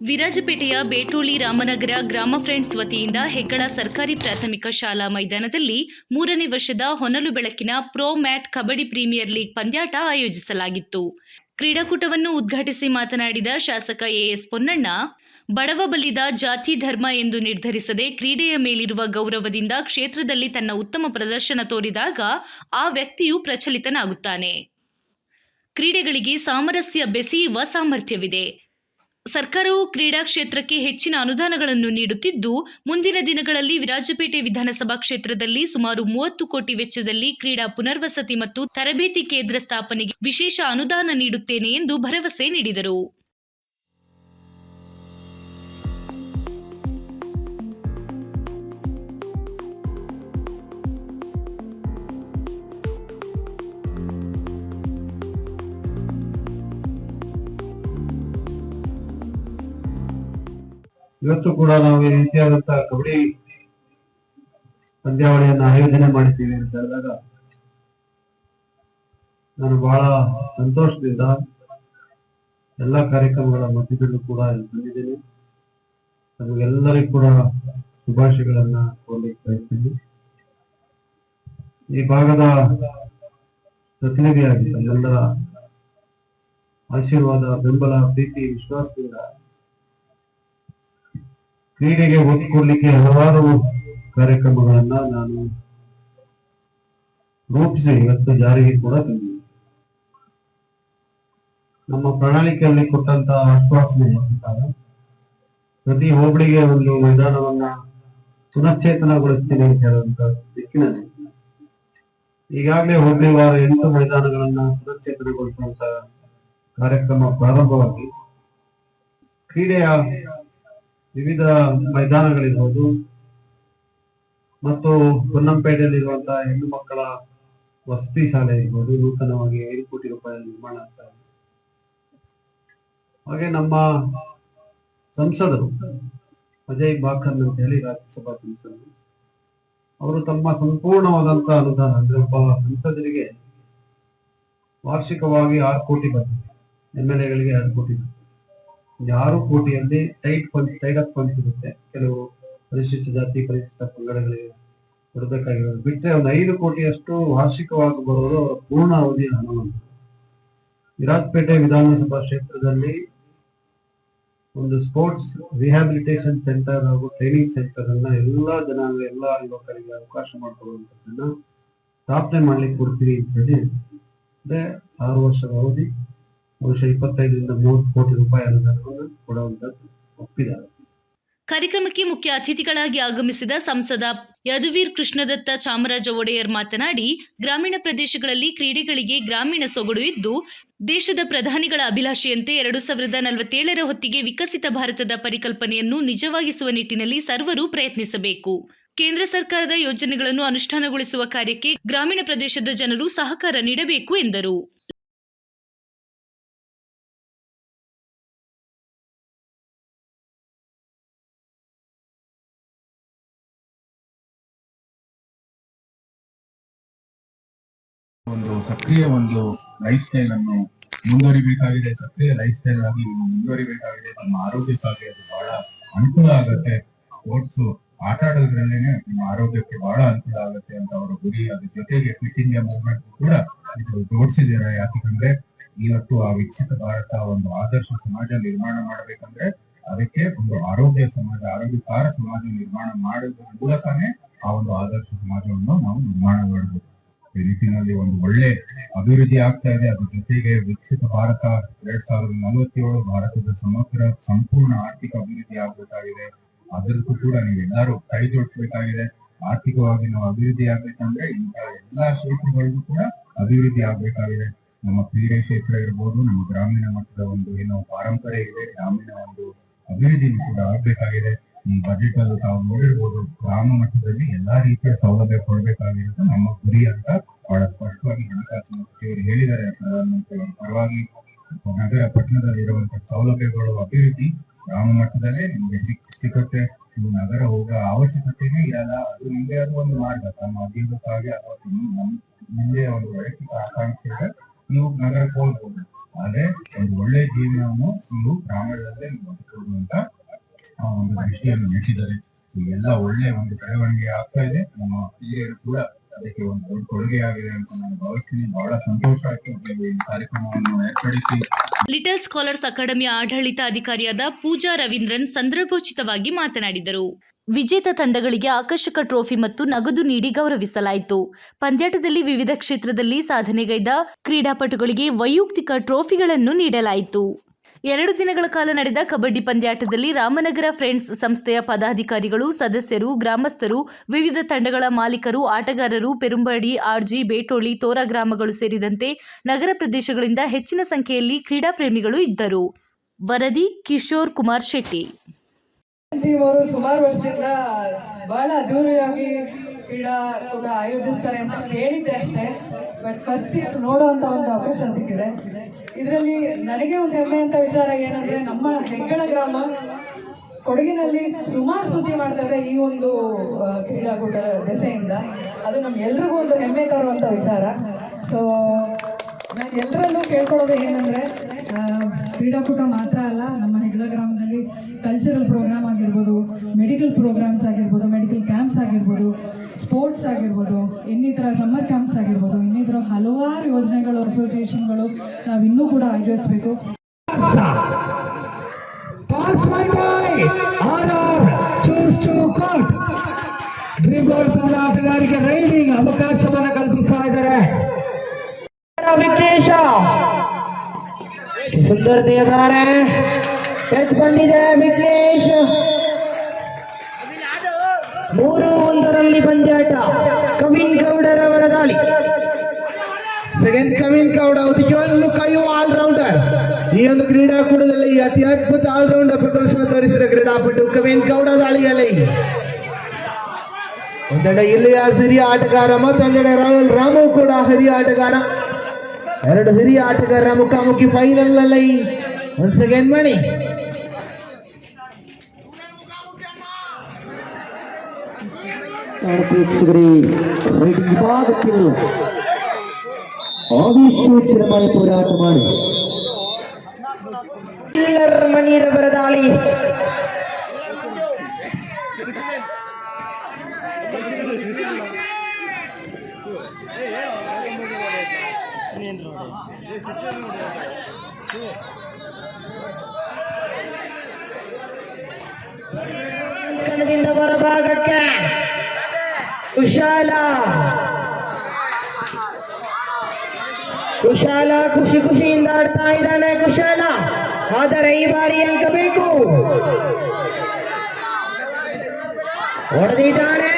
ವಿರಾಜಪೇಟೆಯ ಬೇಟೋಳಿ ರಾಮನಗರ ಗ್ರಾಮ ಫ್ರೆಂಡ್ಸ್ ವತಿಯಿಂದ ಹೆಗ್ಗಳ ಸರ್ಕಾರಿ ಪ್ರಾಥಮಿಕ ಶಾಲಾ ಮೈದಾನದಲ್ಲಿ 3ನೇ ವರ್ಷದ ಹೊನಲು ಬೆಳಕಿನ pro mat kabaddi premier league ಪಂದ್ಯಾಟ ಆಯೋಜಿಸಲಾಗಿತ್ತು. ಕ್ರೀಡಾಕೂಟವನ್ನು ಉದ್ಘಾಟಿಸಿ ಮಾತನಾಡಿದ ಶಾಸಕ ಎಎಸ್ ಪೊನ್ನಣ್ಣ, ಬಡವ ಬಲ್ಲಿದ ಜಾತಿ ಧರ್ಮ ಎಂದು ನಿರ್ಧರಿಸದೆ ಕ್ರೀಡೆಯ ಮೇಲಿರುವ ಗೌರವದಿಂದ ಕ್ಷೇತ್ರದಲ್ಲಿ ತನ್ನ ಉತ್ತಮ ಪ್ರದರ್ಶನ ತೋರಿದಾಗ ಆ ವ್ಯಕ್ತಿಯು ಪ್ರಚಲಿತನಾಗುತ್ತಾನೆ. ಕ್ರೀಡೆಗಳಿಗೆ ಸಾಮರಸ್ಯ ಬೆಸೆಯುವ ಸಾಮರ್ಥ್ಯವಿದೆ. ಸರ್ಕಾರವು ಕ್ರೀಡಾ ಕ್ಷೇತ್ರಕ್ಕೆ ಹೆಚ್ಚಿನ ಅನುದಾನಗಳನ್ನು ನೀಡುತ್ತಿದ್ದು, ಮುಂದಿನ ದಿನಗಳಲ್ಲಿ ವಿರಾಜಪೇಟೆ ವಿಧಾನಸಭಾ ಕ್ಷೇತ್ರದಲ್ಲಿ ಸುಮಾರು 30 ಕೋಟಿ ವೆಚ್ಚದಲ್ಲಿ ಕ್ರೀಡಾ ಪುನರ್ವಸತಿ ಮತ್ತು ತರಬೇತಿ ಕೇಂದ್ರ ಸ್ಥಾಪನೆಗೆ ವಿಶೇಷ ಅನುದಾನ ನೀಡುತ್ತೇನೆ ಎಂದು ಭರವಸೆ ನೀಡಿದರು. ಇವತ್ತು ಕೂಡ ನಾವು ಈ ರೀತಿಯಾದಂತಹ ಕಬಡ್ಡಿ ಪಂದ್ಯಾವಳಿಯನ್ನು ಆಯೋಜನೆ ಮಾಡಿದ್ದೀವಿ ಅಂತ ಹೇಳಿದಾಗ ನಾನು ಬಹಳ ಸಂತೋಷದಿಂದ ಎಲ್ಲ ಕಾರ್ಯಕ್ರಮಗಳ ಮಧ್ಯದಲ್ಲೂ ಕೂಡ ಬಂದಿದ್ದೇನೆ. ನಮಗೆಲ್ಲರಿಗೂ ಕೂಡ ಶುಭಾಶಯಗಳನ್ನ ಕೋರಲಿಕ್ಕೆ ಬಯಸ್ತೀನಿ. ಈ ಭಾಗದ ಪ್ರತಿನಿಧಿಯಾಗಿ ನಮ್ಮೆಲ್ಲರ ಆಶೀರ್ವಾದ, ಬೆಂಬಲ, ಪ್ರೀತಿ, ವಿಶ್ವಾಸದಿಂದ ಕ್ರೀಡೆಗೆ ಒತ್ತು ಕೊಡ್ಲಿಕ್ಕೆ ಹಲವಾರು ಕಾರ್ಯಕ್ರಮಗಳನ್ನ ನಾನು ರೂಪಿಸಿ ಇವತ್ತು ಜಾರಿಗೆ ಕೂಡ ತಂದಿದ್ದೀನಿ. ನಮ್ಮ ಪ್ರಣಾಳಿಕೆಯಲ್ಲಿ ಕೊಟ್ಟಂತಹ ಆಶ್ವಾಸನೆ ಪ್ರತಿ ಹೋಬಳಿಗೆ ಒಂದು ಮೈದಾನವನ್ನ ಪುನಶ್ಚೇತನಗೊಳಿಸ್ತೀನಿ ಅಂತ ಹೇಳುವಂತ ದಿಕ್ಕಿನಲ್ಲಿ ಈಗಾಗಲೇ ಹೋಬಳಿ ವಾರ 8 ಮೈದಾನಗಳನ್ನ ಪುನಶ್ಚೇತನಗೊಳಿಸುವಂತ ಕಾರ್ಯಕ್ರಮ ಪ್ರಾರಂಭವಾಗಿ ಕ್ರೀಡೆಯ ವಿವಿಧ ಮೈದಾನಗಳಿರ್ಬೋದು ಮತ್ತು ಪೊನ್ನಂಪೇಟೆಯಲ್ಲಿರುವಂತಹ ಹೆಣ್ಣು ಮಕ್ಕಳ ವಸತಿ ಶಾಲೆ ಇರ್ಬೋದು, ನೂತನವಾಗಿ 5 ಕೋಟಿ ರೂಪಾಯಿ ನಿರ್ಮಾಣ ಆಗ್ತಾ ಇದೆ. ಹಾಗೆ ನಮ್ಮ ಸಂಸದರು ಅಜಯ್ ಬಾಕರ್ ಅಂತ ಹೇಳಿ ರಾಜ್ಯಸಭಾ ಸಂಸದರು, ಅವರು ತಮ್ಮ ಸಂಪೂರ್ಣವಾದಂತಹ ಅನುದಾನ ಅಂದ್ರೆ ಒಬ್ಬ ಸಂಸದರಿಗೆ ವಾರ್ಷಿಕವಾಗಿ 6 ಕೋಟಿ ಬರ್ತದೆ, MLA-ಗಳಿಗೆ 2 ಕೋಟಿ ಬರ್ತದೆ. 6 ಕೋಟಿಯಲ್ಲಿ ಟೈಡ್ ಅಪ್ ಫಂಡ್ಸ್ ಇರುತ್ತೆ. ಕೆಲವು ಪರಿಶಿಷ್ಟ ಜಾತಿ, ಪರಿಶಿಷ್ಟ ಪಂಗಡಗಳಿಗೆ ಕೊಡಬೇಕಾಗಿರೋದು ಬಿಟ್ಟರೆ ಒಂದು 5 ಕೋಟಿಯಷ್ಟು ವಾರ್ಷಿಕವಾಗಿ ಬರೋದು ಅವರ ಪೂರ್ಣ ಅವಧಿಯ ಹಣವನ್ನು ವಿರಾಜಪೇಟೆ ವಿಧಾನಸಭಾ ಕ್ಷೇತ್ರದಲ್ಲಿ ಒಂದು ಸ್ಪೋರ್ಟ್ಸ್ ರಿಹ್ಯಾಬಿಲಿಟೇಷನ್ ಸೆಂಟರ್ ಹಾಗೂ ಟ್ರೈನಿಂಗ್ ಸೆಂಟರ್ ಅನ್ನ ಎಲ್ಲಾ ಜನಾಂಗ, ಎಲ್ಲಾ ಯುವಕರಿಗೆ ಅವಕಾಶ ಮಾಡಿಕೊಳ್ಳುವಂಥದ್ದನ್ನ ಸ್ಥಾಪನೆ ಮಾಡ್ಲಿಕ್ಕೆ ಕೊಡ್ತೀವಿ ಅಂತ ಹೇಳಿ ಅಂದ್ರೆ 6 ವರ್ಷದ ಅವಧಿ ಬಹುಶಃ 25 ರಿಂದ 30 ಕೋಟಿ ರೂಪಾಯಿ ಅನುದಾನವನ್ನು ಕೊಡುವಂತದ್ದು ಒಪ್ಪಿದ್ದಾರೆ. ಕಾರ್ಯಕ್ರಮಕ್ಕೆ ಮುಖ್ಯ ಅತಿಥಿಗಳಾಗಿ ಆಗಮಿಸಿದ ಸಂಸದ ಯದುವೀರ್ ಕೃಷ್ಣದತ್ತ ಚಾಮರಾಜ ಒಡೆಯರ್ ಮಾತನಾಡಿ, ಗ್ರಾಮೀಣ ಪ್ರದೇಶಗಳಲ್ಲಿ ಕ್ರೀಡೆಗಳಿಗೆ ಗ್ರಾಮೀಣ ಸೊಗಡು ಇದ್ದು, ದೇಶದ ಪ್ರಧಾನಿಗಳ ಅಭಿಲಾಷೆಯಂತೆ 2047ರ ಹೊತ್ತಿಗೆ ವಿಕಸಿತ ಭಾರತದ ಪರಿಕಲ್ಪನೆಯನ್ನು ನಿಜವಾಗಿಸುವ ನಿಟ್ಟಿನಲ್ಲಿ ಸರ್ವರು ಪ್ರಯತ್ನಿಸಬೇಕು. ಕೇಂದ್ರ ಸರ್ಕಾರದ ಯೋಜನೆಗಳನ್ನು ಅನುಷ್ಠಾನಗೊಳಿಸುವ ಕಾರ್ಯಕ್ಕೆ ಗ್ರಾಮೀಣ ಪ್ರದೇಶದ ಜನರು ಸಹಕಾರ ನೀಡಬೇಕು ಎಂದರು. ಒಂದು ಸಕ್ರಿಯ ಒಂದು ಲೈಫ್ ಸ್ಟೈಲ್ ಅನ್ನು ಮುಂದುವರಿಬೇಕಾಗಿದೆ. ಸಕ್ರಿಯ ಲೈಫ್ ಸ್ಟೈಲ್ ಆಗಿ ಮುಂದುವರಿಬೇಕಾಗಿದೆ. ನಮ್ಮ ಆರೋಗ್ಯಕ್ಕಾಗಿ ಅದು ಬಹಳ ಅನುಕೂಲ ಆಗುತ್ತೆ. ಸ್ಪೋರ್ಟ್ಸ್ ಆಟ ಆಡೋದ್ರಲ್ಲೇನೆ ನಮ್ಮ ಆರೋಗ್ಯಕ್ಕೆ ಬಹಳ ಅನುಕೂಲ ಆಗುತ್ತೆ ಅಂತ ಅವರ ಗುರಿ. ಅದ್ರ ಜೊತೆಗೆ ಫಿಟ್ ಇಂಡಿಯಾ ಮೂವ್ಮೆಂಟ್ ಕೂಡ ಇದು ಜೋಡಿಸಿದ್ದಾರೆ. ಯಾಕಂದ್ರೆ ಇವತ್ತು ಆ ವಿಕಸಿತ ಭಾರತ ಒಂದು ಆದರ್ಶ ಸಮಾಜ ನಿರ್ಮಾಣ ಮಾಡಬೇಕಂದ್ರೆ ಅದಕ್ಕೆ ಒಂದು ಆರೋಗ್ಯ ಸಮಾಜ, ಆರೋಗ್ಯಕರ ಸಮಾಜ ನಿರ್ಮಾಣ ಮಾಡೋದ್ರ ಮೂಲಕನೇ ಆ ಒಂದು ಆದರ್ಶ ಸಮಾಜವನ್ನು ನಾವು ನಿರ್ಮಾಣ ಮಾಡಬೇಕು. ಈ ನಿಟ್ಟಿನಲ್ಲಿ ಒಂದು ಒಳ್ಳೆ ಅಭಿವೃದ್ಧಿ ಆಗ್ತಾ ಇದೆ. ಅದ್ರ ಜೊತೆಗೆ ವಿಕಸಿತ ಭಾರತ 2047 ಭಾರತದ ಸಮಗ್ರ ಸಂಪೂರ್ಣ ಆರ್ಥಿಕ ಅಭಿವೃದ್ಧಿ ಆಗ್ಬೇಕಾಗಿದೆ. ಅದಕ್ಕೂ ಕೂಡ ನೀವೆಲ್ಲರೂ ಕೈ ಜೋಡಿಸಬೇಕಾಗಿದೆ. ಆರ್ಥಿಕವಾಗಿ ನಾವು ಅಭಿವೃದ್ಧಿ ಆಗ್ಬೇಕಂದ್ರೆ ಇಂತಹ ಎಲ್ಲಾ ಕ್ಷೇತ್ರಗಳಿಗೂ ಕೂಡ ಅಭಿವೃದ್ಧಿ ಆಗ್ಬೇಕಾಗಿದೆ. ನಮ್ಮ ಕ್ರೀಡೆ ಕ್ಷೇತ್ರ ಇರ್ಬೋದು, ನಮ್ಮ ಗ್ರಾಮೀಣ ಮಟ್ಟದ ಒಂದು ಏನೋ ಪಾರಂಪರೆ ಇದೆ, ಗ್ರಾಮೀಣ ಒಂದು ಅಭಿವೃದ್ಧಿ ಕೂಡ ಆಗ್ಬೇಕಾಗಿದೆ. ಈ ಬಜೆಟ್ ಅಲ್ಲೂ ತಾವು ನೋಡಿರ್ಬೋದು, ಗ್ರಾಮ ಮಟ್ಟದಲ್ಲಿ ಎಲ್ಲಾ ರೀತಿಯ ಸೌಲಭ್ಯ ಕೊಡಬೇಕಾಗಿರೋದು ನಮ್ಮ ಗುರಿ ಅಂತ ಬಹಳ ಸ್ಪಷ್ಟವಾಗಿ ಹಣಕಾಸು ಸಚಿವರು ಹೇಳಿದ್ದಾರೆ. ಪ್ರಧಾನಮಂತ್ರಿಯವರ ಪರವಾಗಿ ನಗರ ಪಟ್ಟಣದಲ್ಲಿರುವಂತಹ ಸೌಲಭ್ಯಗಳು ಅಭಿವೃದ್ಧಿ ಗ್ರಾಮ ಮಟ್ಟದಲ್ಲೇ ನಿಮ್ಗೆ ಸಿಗುತ್ತೆ. ನೀವು ನಗರ ಹೋಗೋ ಅವಶ್ಯಕತೆನೇ ಇರಲ್ಲ. ಅದು ನಿಮ್ಗೆ ಅದು ಒಂದು ಮಾರ್ಗ, ತಮ್ಮ ಉದ್ಯೋಗಕ್ಕಾಗಿ ಅಥವಾ ನಿಮ್ಗೆ ಒಂದು ವೈಯಕ್ತಿಕ ಆಕಾಂಕ್ಷೆ ನೀವು ನಗರಕ್ಕೆ ಹೋಗ್ಬೋದು. ಆದ್ರೆ ಒಂದು ಒಳ್ಳೆ ಜೀವನವನ್ನು ಇವು ಗ್ರಾಮಗಳಲ್ಲೇ ಬದುಕಬಹುದು ಅಂತ ಒಂದು ದೃಷ್ಟಿಯನ್ನು ನೆಟ್ಟಿದ್ದಾರೆ. ಎಲ್ಲ ಒಳ್ಳೆ ಒಂದು ಬೆಳವಣಿಗೆ ಆಗ್ತಾ ಇದೆ. ನಮ್ಮ ಹಿರಿಯರು ಕೂಡ ಅದಕ್ಕೆ ಒಂದು ದೊಡ್ಡ ಕೊಡುಗೆ ಆಗಿದೆ ಅಂತ ನಾನು ಭಾವಿಸ್ತೀನಿ. ಬಹಳ ಸಂತೋಷ ಆಯ್ತು ಈ ಕಾರ್ಯಕ್ರಮವನ್ನು ಏರ್ಪಡಿಸಿ. ಲಿಟಲ್ ಸ್ಕಾಲರ್ಸ್ ಅಕಾಡೆಮಿಯ ಆಡಳಿತ ಅಧಿಕಾರಿಯಾದ ಪೂಜಾ ರವೀಂದ್ರನ್ ಸಂದರ್ಭೋಚಿತವಾಗಿ ಮಾತನಾಡಿದರು. ವಿಜೇತ ತಂಡಗಳಿಗೆ ಆಕರ್ಷಕ ಟ್ರೋಫಿ ಮತ್ತು ನಗದು ನೀಡಿ ಗೌರವಿಸಲಾಯಿತು. ಪಂದ್ಯಾಟದಲ್ಲಿ ವಿವಿಧ ಕ್ಷೇತ್ರದಲ್ಲಿ ಸಾಧನೆಗೈದ ಕ್ರೀಡಾಪಟುಗಳಿಗೆ ವೈಯಕ್ತಿಕ ಟ್ರೋಫಿಗಳನ್ನು ನೀಡಲಾಯಿತು. 2 ದಿನಗಳ ಕಾಲ ನಡೆದ ಕಬಡ್ಡಿ ಪಂದ್ಯಾಟದಲ್ಲಿ ರಾಮನಗರ ಫ್ರೆಂಡ್ಸ್ ಸಂಸ್ಥೆಯ ಪದಾಧಿಕಾರಿಗಳು, ಸದಸ್ಯರು, ಗ್ರಾಮಸ್ಥರು, ವಿವಿಧ ತಂಡಗಳ ಮಾಲೀಕರು, ಆಟಗಾರರು, ಪೆರುಂಬಾಡಿ, ಆರ್ಜಿ, ಬೇಟೋಳಿ, ತೋರಾ ಗ್ರಾಮಗಳು ಸೇರಿದಂತೆ ನಗರ ಪ್ರದೇಶಗಳಿಂದ ಹೆಚ್ಚಿನ ಸಂಖ್ಯೆಯಲ್ಲಿ ಕ್ರೀಡಾ ಪ್ರೇಮಿಗಳು ಇದ್ದರು. ವರದಿ ಕಿಶೋರ್ ಕುಮಾರ್ ಶೆಟ್ಟಿ. ಅವರು ಸುಮಾರು ವರ್ಷದಿಂದ ಬಹಳ ಅದ್ದೂರಿಯಾಗಿ ಕ್ರೀಡಾ ಕೂಡ ಆಯೋಜಿಸ್ತಾರೆ ಅಂತ ಕೇಳಿದ್ದೆ ಅಷ್ಟೇ. ಬಟ್ ಫಸ್ಟ್ ನೋಡುವಂತ ಒಂದು ಅವಕಾಶ ಸಿಕ್ಕಿದೆ. ಇದರಲ್ಲಿ ನನಗೆ ಒಂದು ಹೆಮ್ಮೆ ಅಂತ ವಿಚಾರ ಏನಂದ್ರೆ, ನಮ್ಮ ಹೆಗ್ಗಳ ಗ್ರಾಮ ಕೊಡಗಿನಲ್ಲಿ ಸುಮಾರು ಸುದ್ದಿ ಮಾಡ್ತಾ ಇದೆ ಈ ಒಂದು ಕ್ರೀಡಾಕೂಟ ದೆಸೆಯಿಂದ. ಅದು ನಮ್ಗೆಲ್ರಿಗೂ ಒಂದು ಹೆಮ್ಮೆ ತರುವಂತ ವಿಚಾರ. ಸೊ ನಾನು ಎಲ್ಲರಲ್ಲೂ ಕೇಳ್ಕೊಳ್ಳೋದು ಏನಂದ್ರೆ, ಕ್ರೀಡಾಕೂಟ ಮಾತ್ರ ಅಲ್ಲ, ನಮ್ಮ ಹೆಗ್ಗಳ ಗ್ರಾಮದಲ್ಲಿ ಕಲ್ಚರಲ್ ಪ್ರೋಗ್ರಾಮ್ ಆಗಿರ್ಬೋದು, ಮೆಡಿಕಲ್ ಪ್ರೋಗ್ರಾಮ್ಸ್ ಆಗಿರ್ಬೋದು, ಮೆಡಿಕಲ್ ಕ್ಯಾಂಪ್ಸ್ ಆಗಿರ್ಬೋದು, ಸ್ಪೋರ್ಟ್ಸ್ ಆಗಿರ್ಬೋದು, ಇನ್ನಿತರ ಸಮ್ಮರ್ ಕ್ಯಾಂಪ್ಸ್ ಆಗಿರ್ಬೋದು, ಇನ್ನಿತರ ಹಲವಾರು ಯೋಜನೆಗಳು, ಅಸೋಸಿಯೇಷನ್ಗಳು ನಾವು ಇನ್ನೂ ಕೂಡ ಆಯೋಜಿಸಬೇಕು. ಆಟಗಾರರಿಗೆ ರೈಡಿಂಗ್ ಅವಕಾಶವನ್ನು ಕಲ್ಪಿಸ್ತಾ ಇದ್ದಾರೆ. ವಿಘ್ನೇಶ ಸುಂದರತೆ ಇದ್ದಾರೆ. ಟಚ್ ಬಂದಿದೆ ವಿಘ್ನೇಶ್. 3-1 ಪಂದ್ಯಾಟ. ಕವಿನ್ ಗೌಡರವರ ದಾಳಿ. ಸೆಕೆಂಡ್ ಕವಿನ್ ಗೌಡ ಉದಯೋನ್ಮುಖ ಯುವ ಆಲ್ರೌಂಡರ್. ಈ ಒಂದು ಕ್ರೀಡಾಕೂಟದಲ್ಲಿ ಅತಿ ಅದ್ಭುತ ಆಲ್ರೌಂಡರ್ ಪ್ರದರ್ಶನ ತೋರಿಸಿದ ಕ್ರೀಡಾಪಟು ಕವಿನ್ ಗೌಡ ದಾಳಿಯಲ್ಲಿ. ಒಂದೆಡೆ ಇಲ್ಲಿಯ ಹಿರಿಯ ಆಟಗಾರ, ಮತ್ತೊಂದೆಡೆ ರಾಹುಲ್ ರಾಮು ಕೂಡ ಹಿರಿಯ ಆಟಗಾರ. 2 ಹಿರಿಯ ಆಟಗಾರರ ಮುಖಾಮುಖಿ ಫೈನಲ್ ನಲ್ಲಿ. ಒನ್ಸ್ ಅಗೇನ್ ಮಣಿ. ವೀಕ್ಷಕರೇ, ವಿಭಾಗത്തിൽ ಆವೇಶೋಜ್ವಲമായ പോരാട്ടമാണ്. ಮಣಿರವರ ದಾಳಿ. ಕಣದಿಂದ ಹೊರಭಾಗಕ್ಕೆ ಕುಶಾಲ ಖುಷಿಯಿಂದ ಆಡ್ತಾ ಇದ್ದಾನೆ ಕುಶಾಲ. ಆದರೆ ಈ ಬಾರಿ ಅಂಕ ಬೇಕು. ಹೊಡೆದಿದ್ದಾನೆ.